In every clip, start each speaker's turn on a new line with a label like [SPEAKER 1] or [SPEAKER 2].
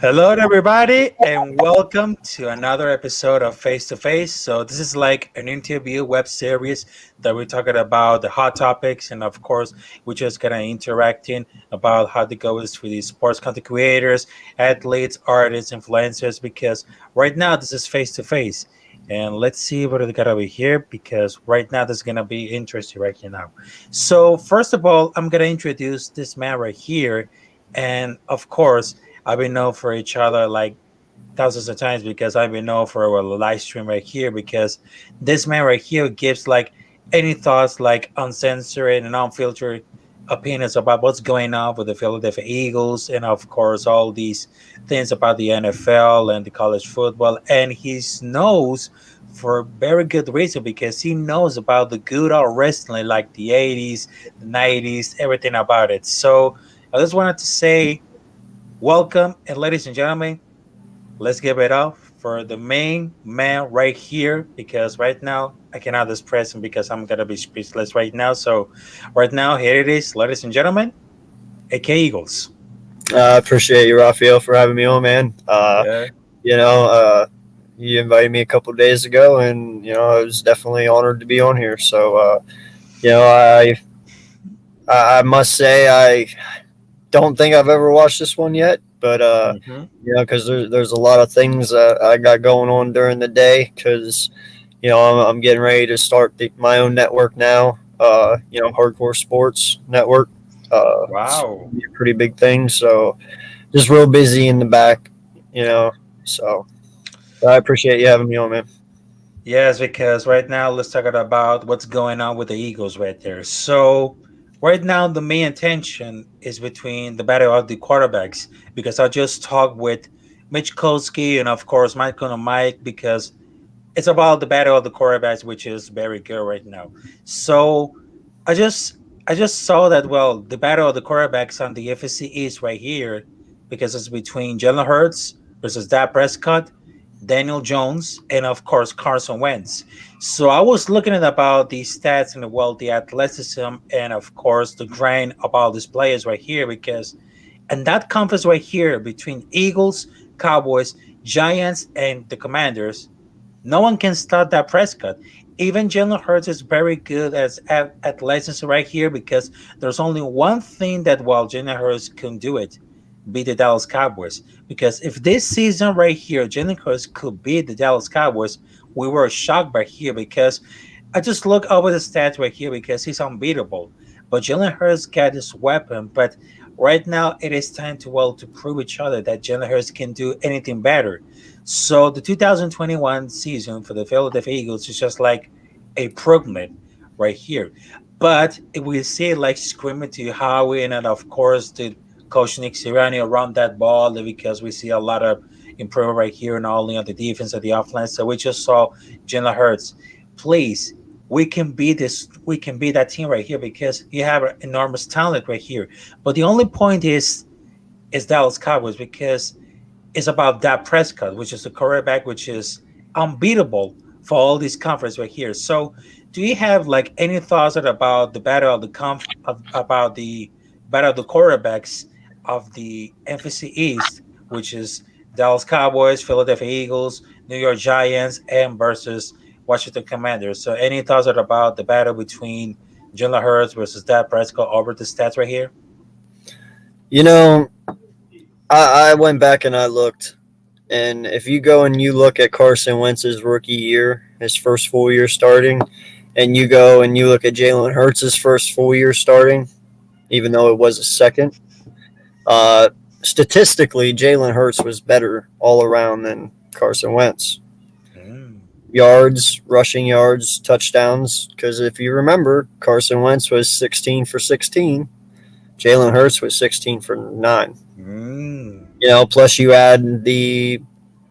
[SPEAKER 1] Hello, everybody, and welcome to another episode of Face to Face. So, this is like an interview web series that we're talking about the hot topics, and of course, we're just gonna interacting about how it goes with these sports content creators, athletes, artists, influencers. Because right now, this is face to face, and let's see what we got over here. Because right now, this is gonna be interesting right here now. So, first of all, I'm gonna introduce this man right here, and of course. I've been known for each other like thousands of times because I've been known for a live stream right here because this man right here gives like any thoughts like uncensored and unfiltered opinions about what's going on with the Philadelphia Eagles and of course all these things about the NFL and the college football and he knows for very good reason because he knows about the good old wrestling like the 80s, the 90s, everything about it. So I just wanted to say welcome, and ladies and gentlemen, let's give it up for the main man right here because right now I cannot express him because I'm gonna be speechless right now. So, right now, here it is, ladies and gentlemen, AKEagles.
[SPEAKER 2] I appreciate you, Rafael, for having me on, man.
[SPEAKER 1] Yeah,
[SPEAKER 2] You know, uh, you invited me a couple of days ago, and I was definitely honored to be on here. So, you know, I must say I don't think I've ever watched this one yet, but
[SPEAKER 1] hmm
[SPEAKER 2] because there's a lot of things I got going on during the day. Because I'm getting ready to start my own network now. Hardcore sports network. It's
[SPEAKER 1] wow.
[SPEAKER 2] a pretty big thing. So just real busy in the back, you know. So I appreciate you having me on, man.
[SPEAKER 1] Yes, because right now let's talk about what's going on with the Eagles right there. So, right now the main tension is between the battle of the quarterbacks because I just talked with Mitch Kolsky and of course Michael and Mike because it's about the battle of the quarterbacks, which is very good right now. So I just I just saw that the battle of the quarterbacks on the FSC East right here because it's between Jalen Hurts versus Dak Prescott, Daniel Jones, and of course Carson Wentz. So I was looking at about the stats and the athleticism and of course the grind of all these players right here because and that conference right here between Eagles, Cowboys, Giants, and the Commanders no one can stop that Prescott. Even Jalen Hurts is very good at licensing right here because there's only one thing that while Jalen Hurts can do it, beat the Dallas Cowboys. Because if this season right here, Jalen Hurts could beat the Dallas Cowboys, we were shocked right here because I just look over the stats right here because he's unbeatable. But Jalen Hurts got this weapon, but right now it is time to prove each other that Jalen Hurts can do anything better. So the 2021 season for the Philadelphia Eagles is just like a improvement right here. But if we see it like screaming to Howie and of course the coach Nick Sirianni around that ball because we see a lot of improvement right here and only on the defense of the offense. So we just saw Jalen Hurts. Please, we can be that team right here because you have an enormous talent right here. But the only point is Dallas Cowboys because it's about that Prescott, which is the quarterback, which is unbeatable for all these conference right here. So, do you have like any thoughts about the battle of about the battle of the quarterbacks of the NFC East, which is Dallas Cowboys, Philadelphia Eagles, New York Giants, and versus Washington Commanders? So, any thoughts about the battle between Jalen Hurts versus Dak Prescott over the stats right here?
[SPEAKER 2] You know, I went back and I looked, and if you go and you look at Carson Wentz's rookie year, his first full year starting, and you go and you look at Jalen Hurts' first full year starting, even though it was a second, uh, statistically, Jalen Hurts was better all around than Carson Wentz.
[SPEAKER 1] Mm.
[SPEAKER 2] Yards, rushing yards, touchdowns. Because if you remember, Carson Wentz was 16 for 16. Jalen Hurts was 16 for 9.
[SPEAKER 1] Mm.
[SPEAKER 2] Plus you add the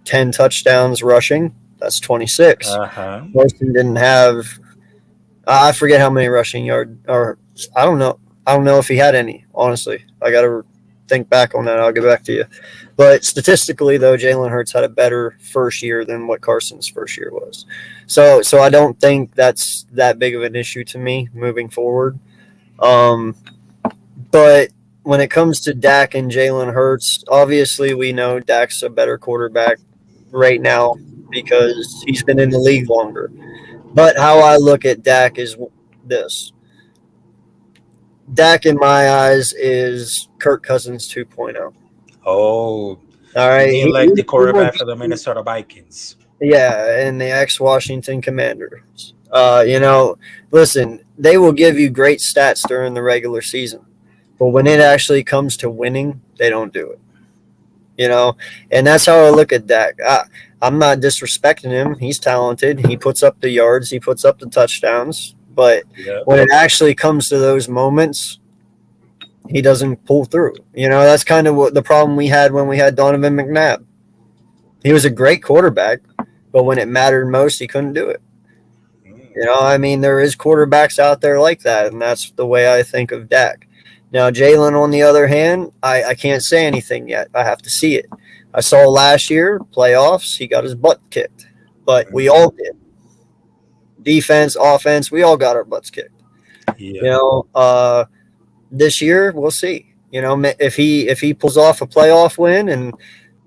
[SPEAKER 2] 10 touchdowns rushing. That's 26.
[SPEAKER 1] Uh huh.
[SPEAKER 2] Carson didn't have. I forget how many rushing yard or I don't know. I don't know if he had any. Honestly, I got to think back on that. I'll get back to you. But statistically, though, Jalen Hurts had a better first year than what Carson's first year was. So I don't think that's that big of an issue to me moving forward. Um, but when it comes to Dak and Jalen Hurts, obviously we know Dak's a better quarterback right now because he's been in the league longer. But how I look at Dak is this: Dak, in my eyes, is Kirk Cousins 2.0.
[SPEAKER 1] Oh,
[SPEAKER 2] All
[SPEAKER 1] you
[SPEAKER 2] right,
[SPEAKER 1] mean like the
[SPEAKER 2] he will
[SPEAKER 1] quarterback for the Minnesota Vikings?
[SPEAKER 2] yeah, and the ex Washington Commanders. Listen, they will give you great stats during the regular season, but when it actually comes to winning, they don't do it. You know, and that's how I look at Dak. I'm not disrespecting him. He's talented. He puts up the yards. He puts up the touchdowns. But
[SPEAKER 1] Yeah.
[SPEAKER 2] when it actually comes to those moments, he doesn't pull through. That's kind of what the problem we had when we had Donovan McNabb. He was a great quarterback, but when it mattered most, he couldn't do it.
[SPEAKER 1] Mm.
[SPEAKER 2] I mean, there is quarterbacks out there like that, and that's the way I think of Dak. Now, Jalen, on the other hand, I can't say anything yet. I have to see it. I saw last year, playoffs, he got his butt kicked, but we
[SPEAKER 1] Mm.
[SPEAKER 2] all did. Defense, offense, we all got our butts kicked.
[SPEAKER 1] Yeah.
[SPEAKER 2] You know, uh, this year we'll see. If he pulls off a playoff win and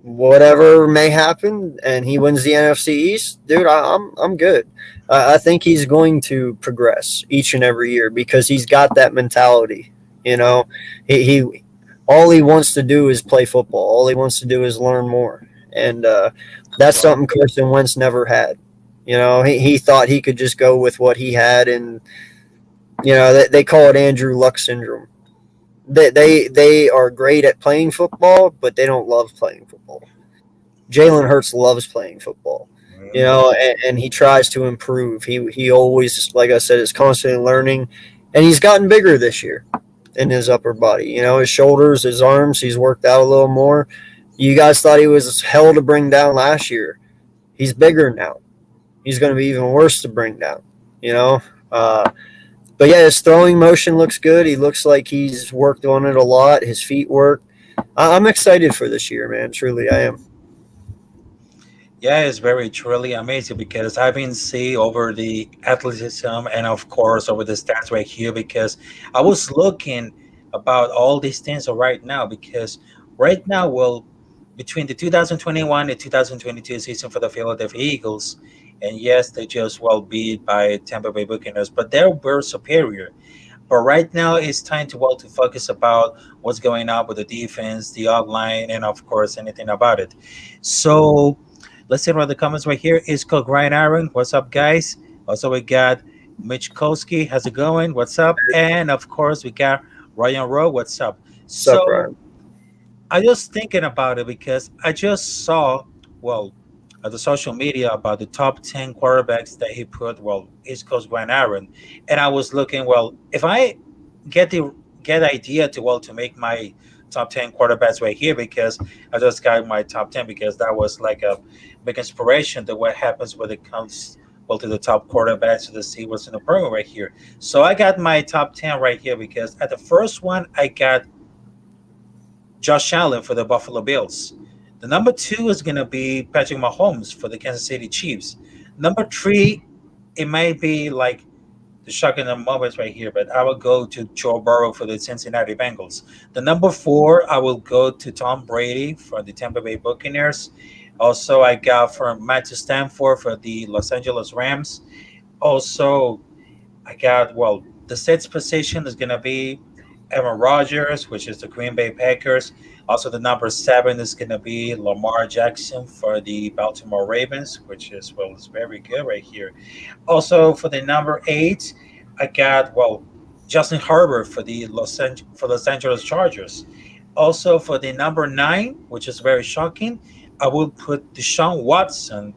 [SPEAKER 2] whatever may happen, and he wins the NFC East, dude, I'm good. I think he's going to progress each and every year because he's got that mentality. You know, he all he wants to do is play football. All he wants to do is learn more, and that's
[SPEAKER 1] Well,
[SPEAKER 2] something Carson Wentz never had. He thought he could just go with what he had, and they call it Andrew Luck syndrome. They are great at playing football, but they don't love playing football. Jalen Hurts loves playing football,
[SPEAKER 1] mm.
[SPEAKER 2] and he tries to improve. He always, like I said, is constantly learning, and he's gotten bigger this year in his upper body. His shoulders, his arms, he's worked out a little more. You guys thought he was hell to bring down last year. He's bigger now. He's going to be even worse to bring down. You know, uh, but yeah, his throwing motion looks good. He looks like he's worked on it a lot. His feet work. I'm excited for this year, man. Truly, I am.
[SPEAKER 1] Yeah, it's very truly amazing because I've been see over the athleticism and of course over the stats right here because I was looking about all these things right now because right now, well, between the 2021 and 2022 season for the Philadelphia Eagles, and yes, they just well beat by Tampa Bay Buccaneers, but they were superior. But right now, it's time to well to focus about what's going on with the defense, the outline, and of course anything about it. So let's see what the comments right here is called Ryan Aaron. What's up, guys? Also, we got Mitch Kolsky. How's it going? What's up? And of course, we got Ryan Rowe. What's up?
[SPEAKER 2] What's up,
[SPEAKER 1] So
[SPEAKER 2] Ryan?
[SPEAKER 1] I just thinking about it because I just saw, well, the social media about the top 10 quarterbacks that he put, well, East Coast Ryan Aaron. And I was looking, well, if I get the get idea to well to make my top 10 quarterbacks right here because I just got my top 10 because that was like a big inspiration to what happens when it comes well to the top quarterbacks to see what's in the program right here. So I got my top 10 right here because at the first one I got Josh Allen for the Buffalo Bills. The number two is going to be Patrick Mahomes for the Kansas City Chiefs. Number three, it might be like the shocking moments right here, but I will go to Joe Burrow for the Cincinnati Bengals. The number four, I will go to Tom Brady for the Tampa Bay Buccaneers. Also, I got from Matthew Stanford for the Los Angeles Rams. Also, I got, well, the sixth position is going to be Aaron Rodgers, which is the Green Bay Packers. Also, the number seven is going to be Lamar Jackson for the Baltimore Ravens, which is, well, it's very good right here. Also, for the number eight, I got well Justin Herbert for the Los Angeles Chargers. Also, for the number nine, which is very shocking, I will put Deshaun Watson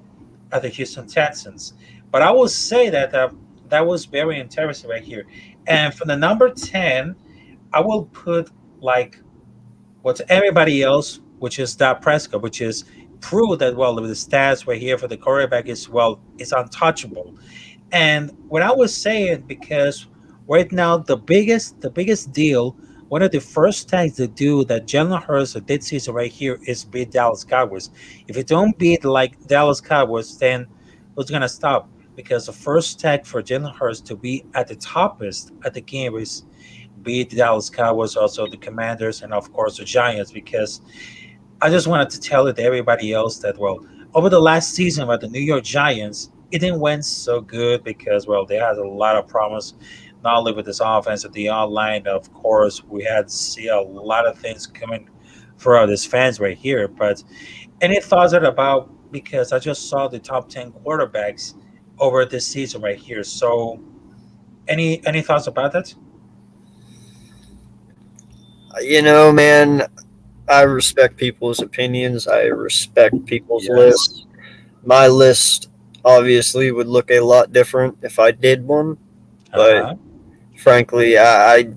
[SPEAKER 1] at the Houston Texans. But I will say that that was very interesting right here. And for the number 10, I will put like what's everybody else, which is Dak Prescott, which is prove that well with the stats right here for the quarterback is well it's untouchable. And what I was saying, because right now the biggest deal, one of the first things to do that Jalen Hurts did season right here is beat Dallas Cowboys. If you don't beat like Dallas Cowboys, then who's gonna stop? Because the first tag for Jalen Hurts to be at the toppest at the game is beat the Dallas Cowboys, also the Commanders, and of course the Giants. Because I just wanted to tell it to everybody else that, well, over the last season with the New York Giants, it didn't went so good because, well, they had a lot of problems, not only with this offense, but the online. Of course, we had to see a lot of things coming for these fans right here. But any thoughts about, because I just saw the top 10 quarterbacks over this season right here. So any thoughts about that?
[SPEAKER 2] Man, I respect people's opinions. I respect people's
[SPEAKER 1] Yes.
[SPEAKER 2] lists. My list obviously would look a lot different if I did one, but
[SPEAKER 1] Uh-huh.
[SPEAKER 2] frankly, I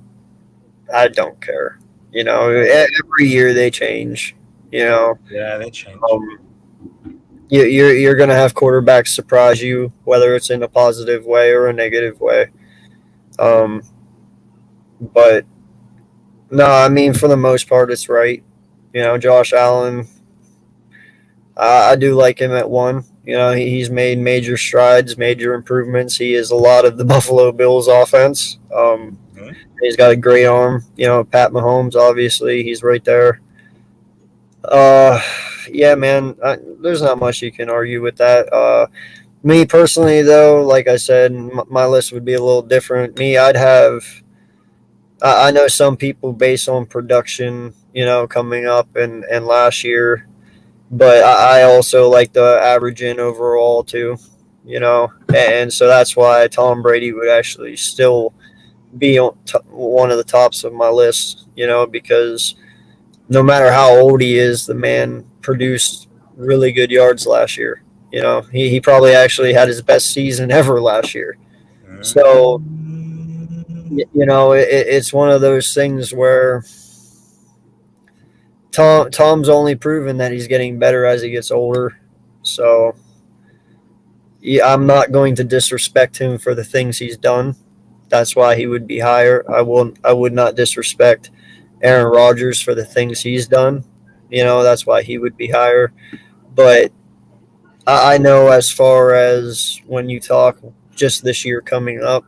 [SPEAKER 2] don't care. Every year they change. You know,
[SPEAKER 1] Yeah, they change.
[SPEAKER 2] um, you're gonna have quarterbacks surprise you, whether it's in a positive way or a negative way. Um, but no, I mean for the most part, it's right. Josh Allen, I do like him at one. He's made major strides, major improvements. He is a lot of the Buffalo Bills offense.
[SPEAKER 1] Mhm.
[SPEAKER 2] He's got a great arm. Pat Mahomes, obviously, he's right there. Uh, yeah, man, there's not much you can argue with that. Me personally, though, like I said, my list would be a little different. Me, I'd have. I know some people based on production, coming up and last year, but I also like the average in overall too, and so that's why Tom Brady would actually still be on one of the tops of my list, because no matter how old he is, the man produced really good yards last year. He probably actually had his best season ever last year. So,
[SPEAKER 1] Mm.
[SPEAKER 2] it's one of those things where Tom's only proven that he's getting better as he gets older. So, yeah, I'm not going to disrespect him for the things he's done. That's why he would be higher. I would not disrespect Aaron Rodgers for the things he's done. That's why he would be higher. But I know as far as when you talk just this year coming up,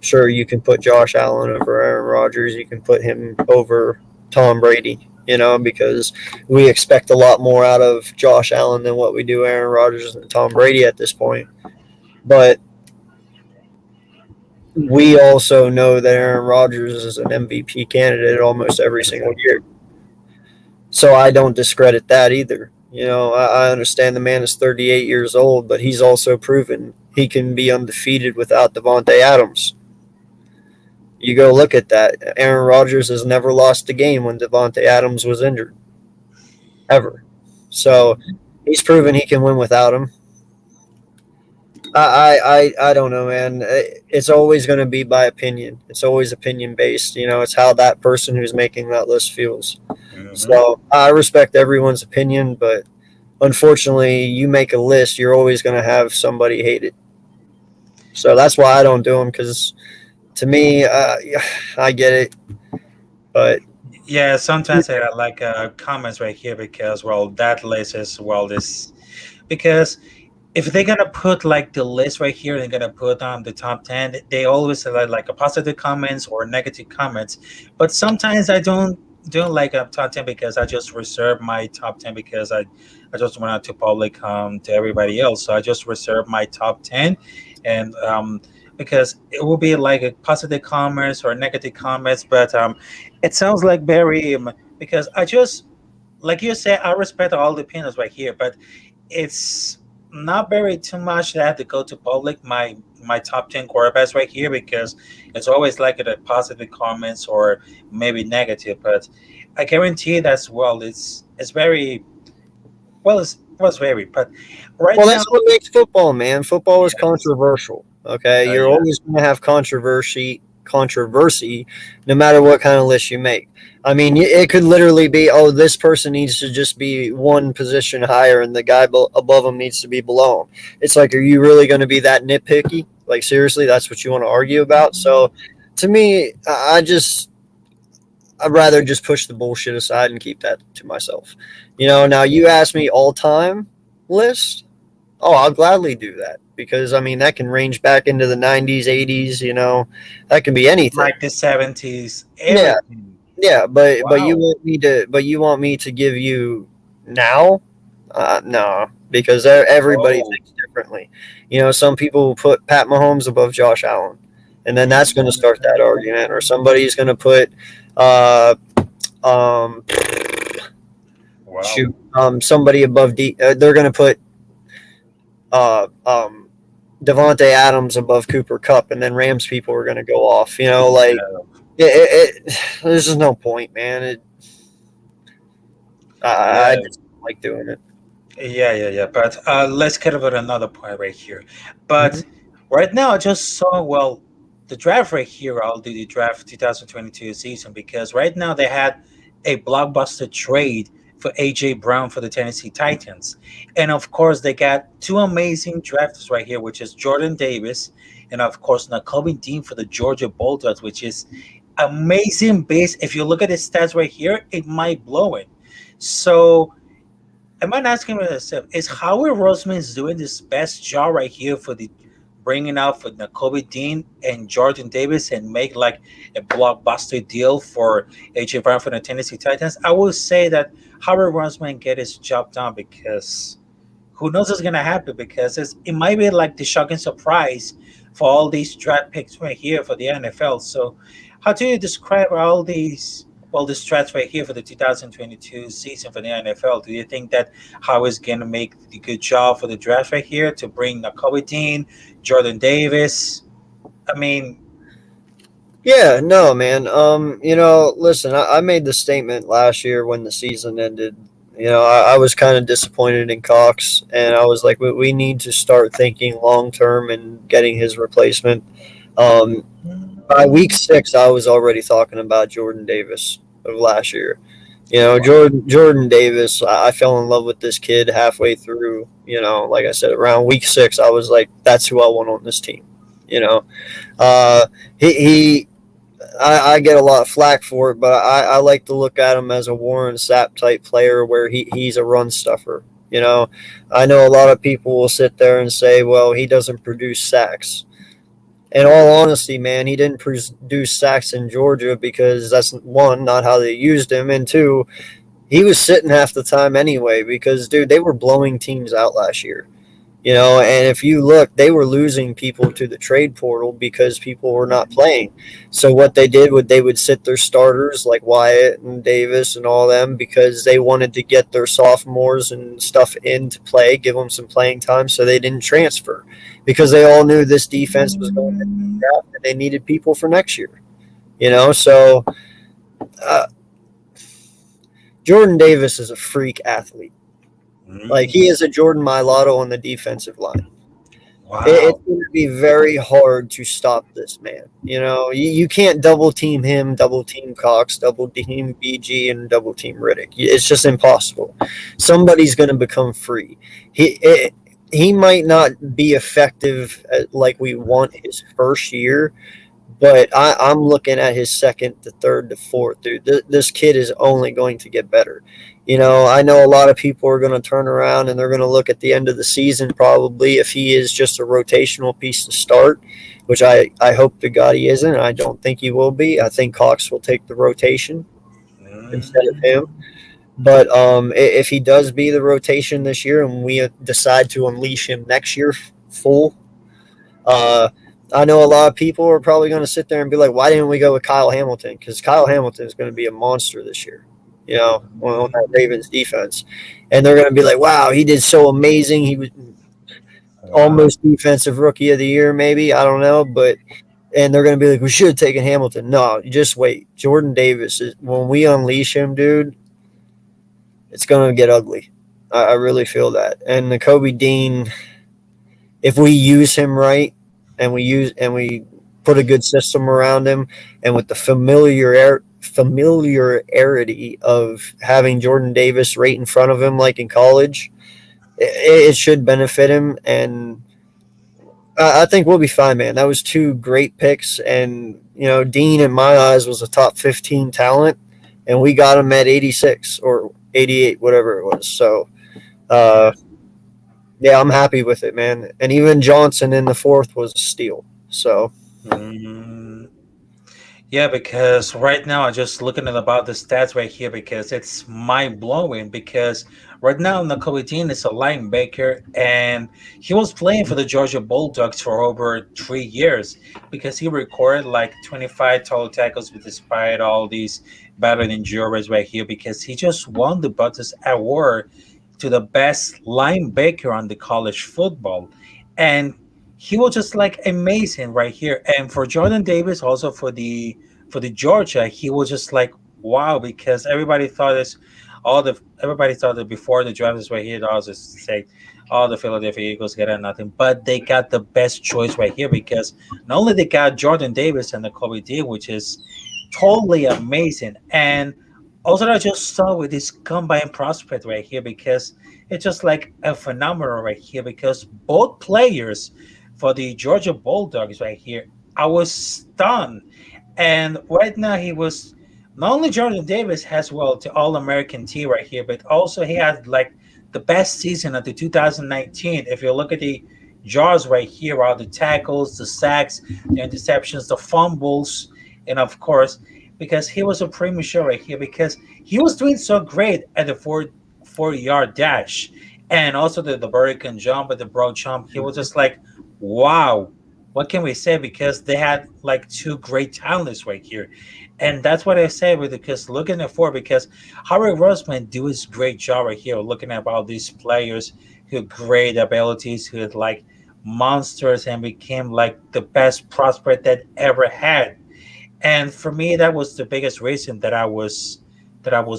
[SPEAKER 2] sure you can put Josh Allen over Aaron Rodgers. You can put him over Tom Brady. Because we expect a lot more out of Josh Allen than what we do Aaron Rodgers and Tom Brady at this point. But we also know that Aaron Rodgers is an MVP candidate almost every single
[SPEAKER 1] Exactly.
[SPEAKER 2] year. So I don't discredit that either. I understand the man is 38 years old, but he's also proven he can be undefeated without Devontae Adams. You go look at that. Aaron Rodgers has never lost a game when Devontae Adams was injured, ever. So
[SPEAKER 1] Mhm.
[SPEAKER 2] he's proven he can win without him. I don't know, man. It's always going to be by opinion. It's always opinion based. It's how that person who's making that list feels.
[SPEAKER 1] Mhm.
[SPEAKER 2] So I respect everyone's opinion, but unfortunately, you make a list, you're always going to have somebody hate it. So that's why I don't do them because to me, I get it, but
[SPEAKER 1] Yeah, sometimes I like comments right here because, well, that list is, well, this, because if they're gonna put like the list right here, they're gonna put on the top 10. They always have like a positive comments or negative comments, but sometimes I don't like a top 10 because I just reserve my top 10 because I just want to public to everybody else. So I just reserve my top 10, and because it will be like a positive comments or negative comments, but it sounds like very because I just, like you said, I respect all the opinions right here, but it's not very too much that I have to go to public my top 10 quarterbacks right here because it's always like the positive comments or maybe negative, but I guarantee that's, well, it's very, well, it was very, but right
[SPEAKER 2] well,
[SPEAKER 1] now.
[SPEAKER 2] that's what makes football, man. Football is
[SPEAKER 1] Yes.
[SPEAKER 2] controversial. Okay, you're
[SPEAKER 1] Yeah.
[SPEAKER 2] always going to have controversy, no matter what kind of list you make. I mean, it could literally be, oh, this person needs to just be one position higher, and the guy above him needs to be below him. It's like, are you really going to be that nitpicky? Like, seriously, that's what you want to argue about? So, to me, I'd rather just push the bullshit aside and keep that to myself. Now you ask me all time list. Oh, I'll gladly do that because I mean that can range back into the 90s, 80s. That can be anything.
[SPEAKER 1] Like the 70s,
[SPEAKER 2] Yeah,
[SPEAKER 1] everything.
[SPEAKER 2] yeah, but you
[SPEAKER 1] Wow.
[SPEAKER 2] want me to give you now? No, because everybody
[SPEAKER 1] Oh.
[SPEAKER 2] thinks differently. Some people will put Pat Mahomes above Josh Allen, and then that's going to start that argument. Or somebody's going to put, uh, um,
[SPEAKER 1] Wow.
[SPEAKER 2] somebody above they're going to put uh, um, Devonte Adams above Cooper Cup, and then Rams people are going to go off. Like there's just no point, man. I
[SPEAKER 1] Yeah.
[SPEAKER 2] just don't like doing it.
[SPEAKER 1] Yeah. But let's get over another point right here.
[SPEAKER 2] Mhm.
[SPEAKER 1] But right now, I just saw, well, the draft right here. I'll do the draft 2022 season because right now they had a blockbuster trade for AJ Brown for the Tennessee Titans. And of course, they got two amazing drafts right here, which is Jordan Davis and of course Nakobe Dean for the Georgia Bulldogs, which is amazing base. If you look at his stats right here, it might blow it. So I might asking myself, is Howard Roseman's doing this best job right here for the bringing out for Nakobe Dean and Jordan Davis and make like a blockbuster deal for AJ Brown for the Tennessee Titans? I will say that Howard Roseman get his job done because who knows what's gonna happen because it might be like the shocking surprise for all these draft picks right here for the NFL. So, how do you describe all these? Well, these drafts right here for the 2022 season for the NFL. Do you think that how is gonna make the good job for the draft right here to bring Nakobe Dean, Jordan Davis? I mean,
[SPEAKER 2] Yeah, no, man. Listen, I made the statement last year when the season ended. I was kind of disappointed in Cox, and I was like, we need to start thinking long term and getting his replacement. Um, by week
[SPEAKER 1] mm,
[SPEAKER 2] 6, I was already talking about Jordan Davis of last year.
[SPEAKER 1] wow,
[SPEAKER 2] Jordan Davis. I fell in love with this kid halfway through. Like I said, around week 6, I was like, that's who I want on this team. You know, uh, he I get a lot of flack for it, but I like to look at him as a Warren Sapp type player where he's a run stuffer. I know a lot of people will sit there and say, well, he doesn't produce sacks. In all honesty, man, he didn't produce sacks in Georgia because that's one, not how they used him, and two, he was sitting half the time anyway because, dude, they were blowing teams out last year. And if you look, they were losing people to the trade portal because people were not playing. So what they did would they would sit their starters like Wyatt and Davis and all them because they wanted to get their sophomores and stuff in to play, give them some playing time so they didn't transfer because they all knew this defense was going to
[SPEAKER 1] mm,
[SPEAKER 2] draft and they needed people for next year. So uh, Jordan Davis is a freak athlete. Like he
[SPEAKER 1] mm,
[SPEAKER 2] is a Jordan Mailata on the defensive line. It's
[SPEAKER 1] wow,
[SPEAKER 2] going to be very hard to stop this man. You can't double team him, double team Cox, double team BG, and double team Riddick. It's just impossible. Somebody's going to become free. He he might not be effective like we want his first year, but I'm looking at his second to third to fourth, dude. This kid is only going to get better. I know a lot of people are going to turn around and they're going to look at the end of the season probably if he is just a rotational piece to start, which I hope to God he isn't. I don't think he will be. I think Cox will take the rotation instead of him.
[SPEAKER 1] mm,
[SPEAKER 2] But if he does be the rotation this year and we decide to unleash him next year full, uh, I know a lot of people are probably going to sit there and be like, "Why didn't we go with Kyle Hamilton?" Because Kyle Hamilton is going to be a monster this year. On that
[SPEAKER 1] mm,
[SPEAKER 2] Ravens defense, and they're going to be like, "Wow, he did so amazing. He was
[SPEAKER 1] wow.
[SPEAKER 2] almost defensive rookie of the year, maybe. I don't know, but." And they're going to be like, "We should have taken Hamilton." No, you just wait. Jordan Davis is when we unleash him, dude. It's going to get ugly. I really feel that. And the Kobe Dean, if we use him right and we put a good system around him and with the familiarity of having Jordan Davis right in front of him like in college, it should benefit him and I think we'll be fine, man. That was two great picks, and Dean in my eyes was a top 15 talent, and we got him at 86 or 88, whatever it was. So, uh, Yeah, I'm happy with it, man. And even Johnson in the fourth was a steal. So
[SPEAKER 1] Mm, yeah, because right now I'm just looking at about the stats right here because it's mind blowing. Because right now Nakobe Dean is a linebacker and he was playing for the Georgia Bulldogs for over 3 years because he recorded like 25 total tackles with despite all these battle injuries right here because he just won the Butters Award to the best linebacker on the college football. And he was just like amazing right here. And for Jordan Davis, also for the Georgia, he was just like wow because everybody thought that before the draft is right here, I was just say all the Philadelphia Eagles get nothing, but they got the best choice right here because not only they got Jordan Davis and the Kobe D, which is totally amazing, and also I just saw with this combine prospect right here because it's just like a phenomenal right here because both players for the Georgia Bulldogs right here, I was stunned. And right now he was not only Jordan Davis has well the All American team right here, but also he had like the best season of the 2019. If you look at the jars right here, all the tackles, the sacks, the interceptions, the fumbles, and of course, because he was a premature right here, because he was doing so great at the 4 yard dash, and also the American jump at the broad jump. He was just like, wow, what can we say? Because they had like two great talents right here. And that's what I say with it, because looking at four, because Harry Roseman do his great job right here, looking at all these players who had great abilities, who had like monsters and became like the best prospect that ever had. And for me, that was the biggest reason that I was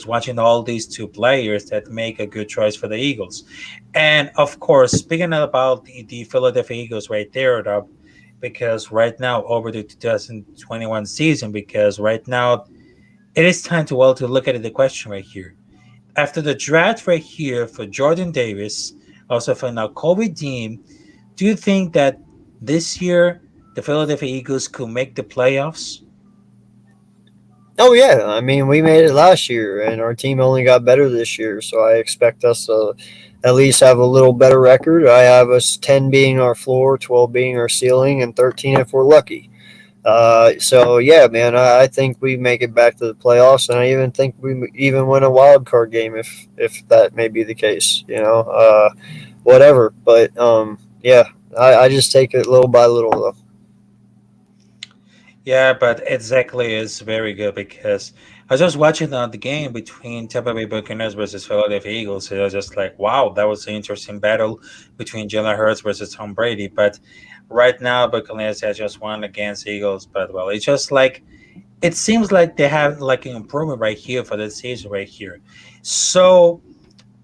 [SPEAKER 1] watching all these two players that make a good choice for the Eagles. And of course, speaking about the Philadelphia Eagles right there, because right now over the 2021 season, because right now it is time to to look at the question right here. After the draft right here for Jordan Davis, also for now Kobe Dean, do you think that this year the Philadelphia Eagles could make the playoffs?
[SPEAKER 2] oh yeah, I mean we made it last year, and our team only got better this year. So I expect us to at least have a little better record. I have us 10 being our floor, 12 being our ceiling, and 13 if we're lucky. So yeah, man, I think we make it back to the playoffs, and I even think we even win a wild card game if that may be the case. Whatever. But yeah, I just take it little by little though.
[SPEAKER 1] Yeah, but exactly is very good because I was just watching the game between Tampa Bay Buccaneers versus Philadelphia Eagles. And I was just like, wow, that was an interesting battle between Jalen Hurts versus Tom Brady. But right now, Buccaneers has just won against Eagles. But well, it's just like it seems like they have like an improvement right here for the season right here. So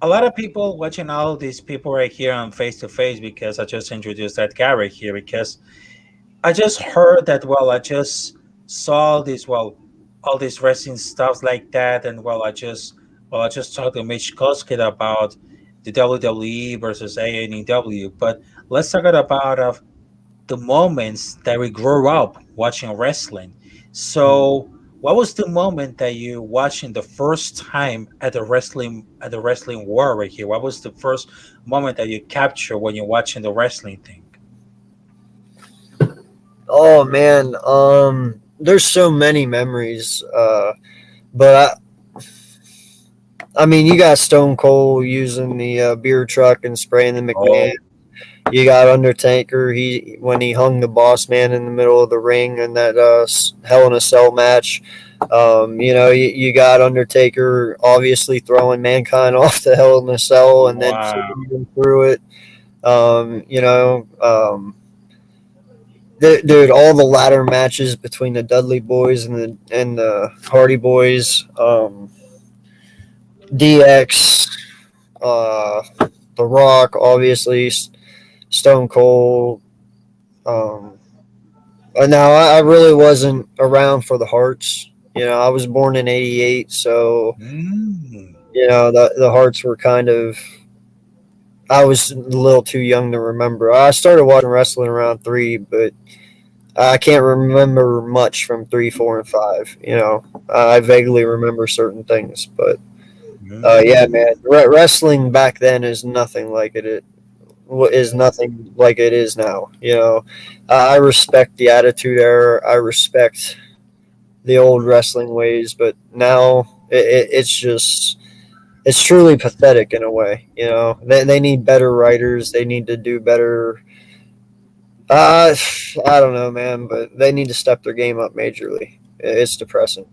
[SPEAKER 1] a lot of people watching all of these people right here on face to face because I just introduced that guy right here because I just heard that. Well, I just saw this. Well, all these wrestling stuff like that, and I just talked to Mitch Koskett about the WWE versus AEW. But let's talk about the moments that we grew up watching wrestling. So, what was the moment that you watching the first time at the wrestling war right here? What was the first moment that you capture when you're watching the wrestling thing?
[SPEAKER 2] Oh man, there's so many memories. But I mean, you got Stone Cold using the beer truck and spraying the McMahon.
[SPEAKER 1] Oh,
[SPEAKER 2] You got Undertaker. He when he hung the Boss Man in the middle of the ring in that Hell in a Cell match. You got Undertaker obviously throwing Mankind off the Hell in a Cell and then
[SPEAKER 1] wow.
[SPEAKER 2] putting him through it. Um, you know, um, dude, all the ladder matches between the Dudley Boys and the Hardy Boys, DX, uh, The Rock, obviously, Stone Cold. Um, now I really wasn't around for the Hearts. I was born in '88, so
[SPEAKER 1] Mm.
[SPEAKER 2] the Hearts were kind of. I was a little too young to remember. I started watching wrestling around three, but I can't remember much from three, four, and five. I vaguely remember certain things, but yeah,
[SPEAKER 1] Mm.
[SPEAKER 2] man, wrestling back then is nothing like it is nothing like it is now. I respect the Attitude Era. I respect the old wrestling ways, but now it's truly pathetic in a way. They need better writers. They need to do better. I don't know, man, but they need to step their game up majorly. It's depressing.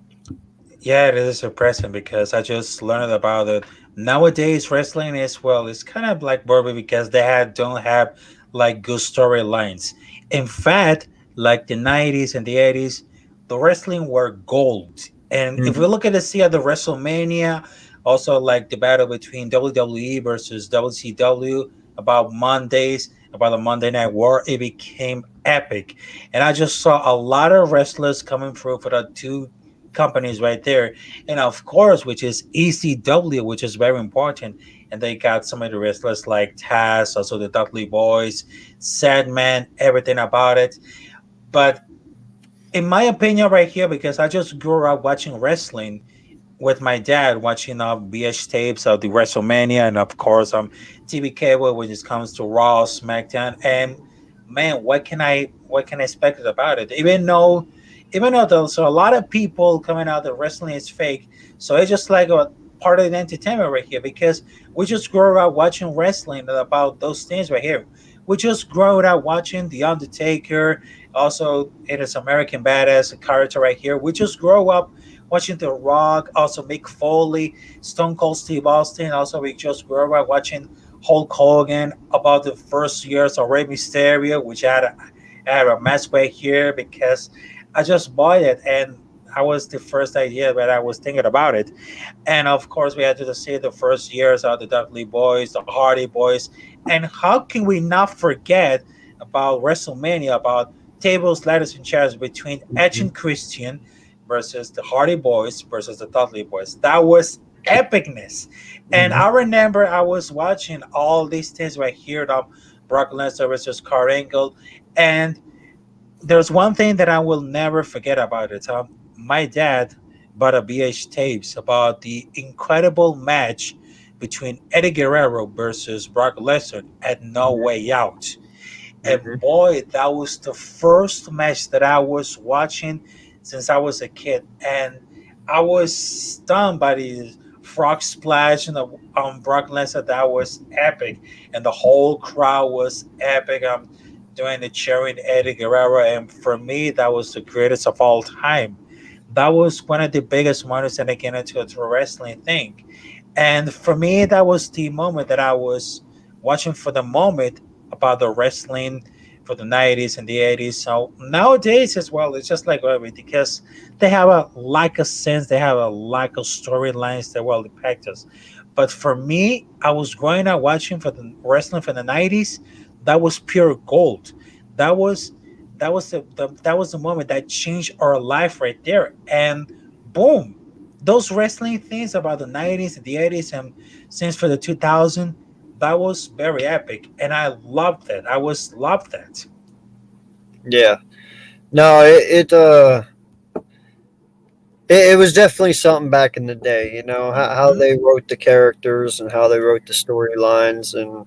[SPEAKER 1] Yeah, it is depressing because I just learned about it. Nowadays, wrestling is well, it's kind of like Barbie because they don't have like good storylines. In fact, like the 90s and the 80s, the wrestling were gold. And if we
[SPEAKER 2] Mhm.
[SPEAKER 1] look at the see at the WrestleMania, also like the battle between WWE versus WCW about Mondays, about the Monday Night War, it became epic. And I just saw a lot of wrestlers coming through for the two companies right there. And of course, which is ECW, which is very important. And they got some of the wrestlers like Taz, also the Dudley Boys, Sadman, everything about it. But in my opinion, right here, because I just grew up watching wrestling, with my dad watching VH tapes of the WrestleMania and of course TV cable when it comes to Raw, SmackDown, and man, what can I expect about it? Even though there's a lot of people coming out that wrestling is fake, so it's just like a part of the entertainment right here because we just grew up watching wrestling and about those things right here. We just grew up watching The Undertaker, also it is American Badass, a character right here. We just grow up watching The Rock, also Mick Foley, Stone Cold Steve Austin. Also, we just grew up watching Hulk Hogan about the first years of Rey Mysterio, which I had a match right here because I just bought it and I was the first idea that I was thinking about it. And of course, we had to see the first years of the Dudley Boys, the Hardy Boys. And how can we not forget about WrestleMania, about tables, ladders, and chairs between Edge
[SPEAKER 2] Mhm.
[SPEAKER 1] and Christian versus the Hardy Boys versus the Dudley Boys? That was epicness. And I
[SPEAKER 2] Mhm.
[SPEAKER 1] remember I was watching all these things right here, Brock Lesnar versus Kurt Angle. And there's one thing that I will never forget about it. My dad bought a BH tapes about the incredible match between Eddie Guerrero versus Brock Lesnar at No Way Out. And
[SPEAKER 2] Mhm.
[SPEAKER 1] boy, that was the first match that I was watching since I was a kid. And I was stunned by the frog splash and the Brock Lesnar. That was epic. And the whole crowd was epic. Doing the cheering Eddie Guerrero. And for me, that was the greatest of all time. That was one of the biggest moments that I get into a wrestling thing. And for me, that was the moment that I was watching for the moment about the wrestling for the 90s and the 80s. So nowadays as well, it's just like everything because they have a lack of sense, they have a lack of storylines that well impact us. But for me, I was growing up watching for the wrestling from the 90s. That was pure gold. That was that was the moment that changed our life right there. And boom, those wrestling things about the 90s and the 80s and since for the 2000, that was very epic and I loved that. I was loved that.
[SPEAKER 2] Yeah. No, it was definitely something back in the day. How
[SPEAKER 1] Hmm.
[SPEAKER 2] they wrote the characters and how they wrote the storylines, and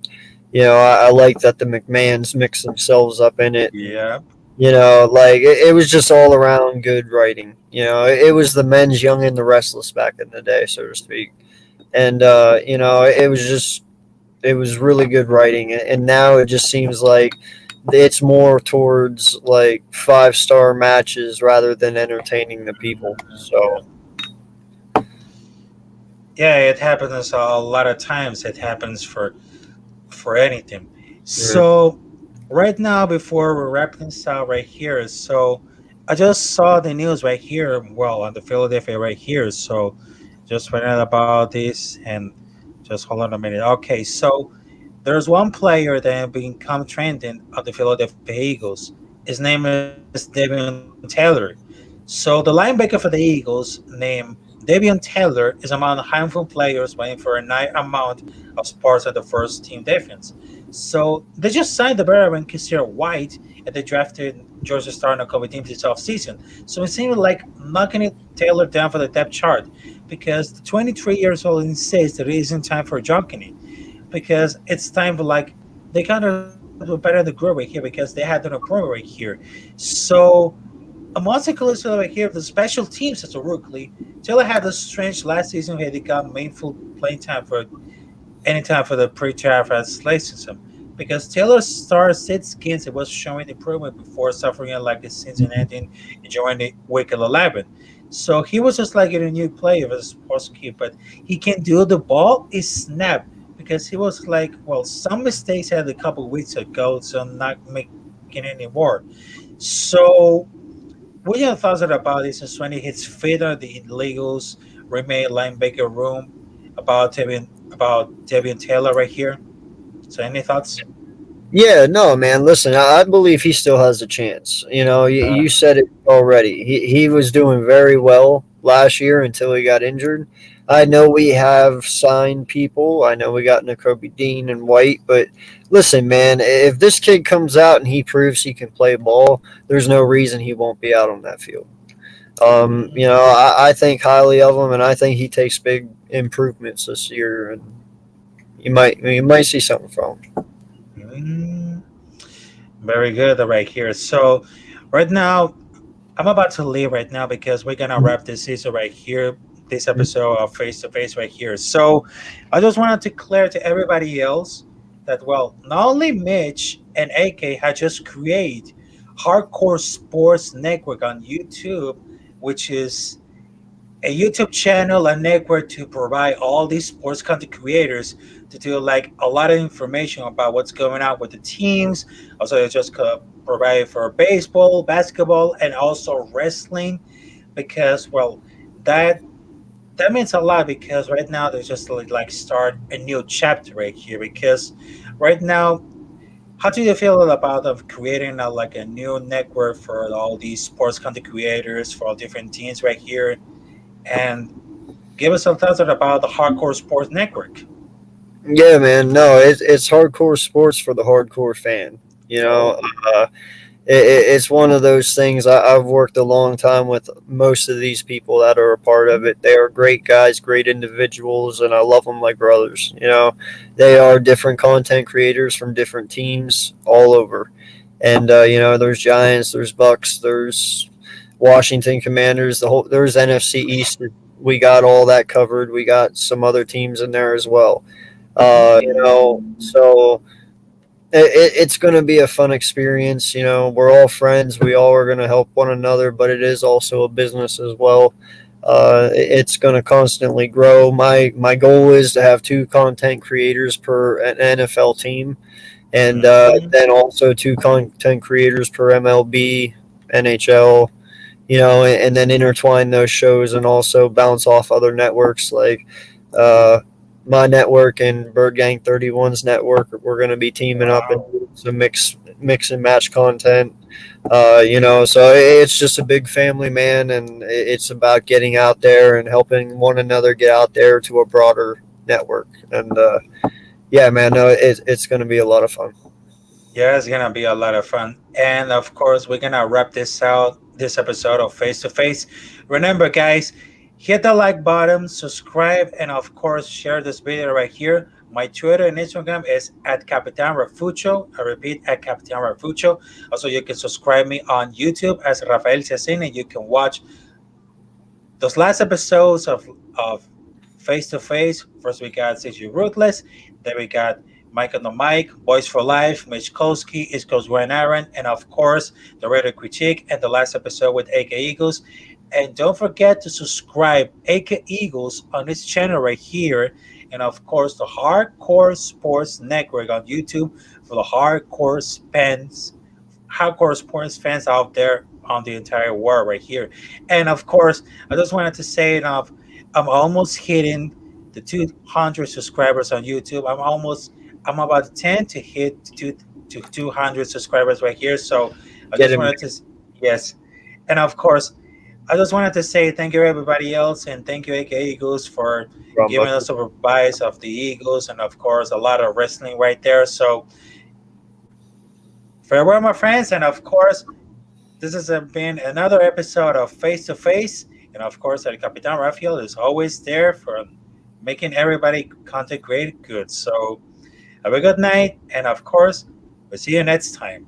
[SPEAKER 2] I like that the McMahons mix themselves up in it, and
[SPEAKER 1] Yeah.
[SPEAKER 2] like it was just all around good writing. It was the men's Young and the Restless back in the day, so to speak, and it was really good writing, and now it just seems like it's more towards like 5-star matches rather than entertaining the people. So.
[SPEAKER 1] Yeah, it happens a lot of times. It happens for anything.
[SPEAKER 2] Mhm.
[SPEAKER 1] So right now, before we're wrapping this out right here, so I just saw the news right here. Well, on the Philadelphia right here. So just read out about this and just hold on a minute. Okay, so there's one player that has become trending of the Philadelphia Eagles. His name is Davion Taylor. So the linebacker for the Eagles, named Davion Taylor, is among the handful players vying for a high amount of spots at the first team defense. So they just signed the veteran Kissir White and they drafted Georgia Star and a couple teams this offseason. So it seemed like knocking it Taylor down for the depth chart because the 23 years old insists that it isn't time for jockeying because it's time for like they kind of were better the group right here because they had an improvement right here. So a multicultural right here, the special teams as a rookie, Taylor had a strange last season where they got meaningful playing time for any time for the pre-draft athleticism because Taylor started 6 games and was showing improvement before suffering like a season-ending injury in the week 11. So he was just like in a new player as supposed to keep, but he can do the ball is snap because he was like, well, some mistakes had a couple weeks ago, so not making any more. So what are your thoughts about this since when he hits fade on the illegals remain linebacker room about Devian Taylor right here? So any thoughts?
[SPEAKER 2] Yeah, no, man. Listen, I believe he still has a chance. You
[SPEAKER 1] Uh,
[SPEAKER 2] said it already. He was doing very well last year until he got injured. I know we have signed people. I know we got Nakobe Dean and White, but listen, man, if this kid comes out and he proves he can play ball, there's no reason he won't be out on that field. I think highly of him, and I think he takes big improvements this year, and you might see something from him.
[SPEAKER 1] mm, very good right here. So right now I'm about to leave right now because we're gonna wrap this season right here, this episode of Face to Face right here. So I just wanted to clear to everybody else that well, not only Mitch and AK had just created Hardcore Sports Network on YouTube, which is a YouTube channel, a network to provide all these sports content creators to do like a lot of information about what's going on with the teams. Also, they just provide for baseball, basketball, and also wrestling because well, that that means a lot because right now they just like start a new chapter right here because right now. How do you feel about of creating like a new network for all these sports content creators for all different teams right here? And give us some thoughts about the Hardcore Sports Network.
[SPEAKER 2] Yeah, man. No, it's hardcore sports for the hardcore fan. You know,
[SPEAKER 1] Oh,
[SPEAKER 2] uh, it's one of those things. I've worked a long time with most of these people that are a part of it. They are great guys, great individuals, and I love them like brothers. They are different content creators from different teams all over. And there's Giants, there's Bucks, there's Washington Commanders. There's NFC East. We got all that covered. We got some other teams in there as well. So it's going to be a fun experience. We're all friends. We all are going to help one another, but it is also a business as well. It's going to constantly grow. My goal is to have two content creators per an NFL team, and
[SPEAKER 1] mm,
[SPEAKER 2] then also two content creators per MLB, NHL. And then intertwine those shows and also bounce off other networks like uh, my network and Bird Gang 31's network. We're going to be teaming up and
[SPEAKER 1] wow.
[SPEAKER 2] doing some mix and match content. So it's just a big family, man, and it's about getting out there and helping one another get out there to a broader network. And yeah, man, no, it's going to be a lot of fun.
[SPEAKER 1] Yeah, it's gonna be a lot of fun. And of course, we're gonna wrap this out, this episode of Face to Face. Remember, guys, hit the like button, subscribe, and of course, share this video right here. My Twitter and Instagram is at Capitán Rafucho. I repeat, at Capitán Rafucho. Also, you can subscribe me on YouTube as Rafael Chacin, and you can watch those last episodes of Face to Face. First, we got CG Ruthless. Then we got Mike on the Mic, Boys for Life, Mitch Kolsky, East Coast Ryan Aaron, and of course, the Radio Critique and the last episode with AKEagles. And don't forget to subscribe AKEagles on this channel right here. And of course, the Hardcore Sports Network on YouTube for the hardcore sports fans out there on the entire world right here. And of course, I just wanted to say enough. I'm almost hitting the 200 subscribers on YouTube. I'm about 10 to hit to 200 subscribers right here. So I
[SPEAKER 2] Get
[SPEAKER 1] just
[SPEAKER 2] him,
[SPEAKER 1] wanted to yes, and of course, I just wanted to say thank you everybody else and thank you AK Eagles for
[SPEAKER 2] Rumba.
[SPEAKER 1] giving us a advice of the Eagles and of course a lot of wrestling right there. So farewell, my friends, and of course this has been another episode of Face to Face. And of course, El Capitan Rafael is always there for making everybody content great good. So Have a good night, and of course, we'll see you next time.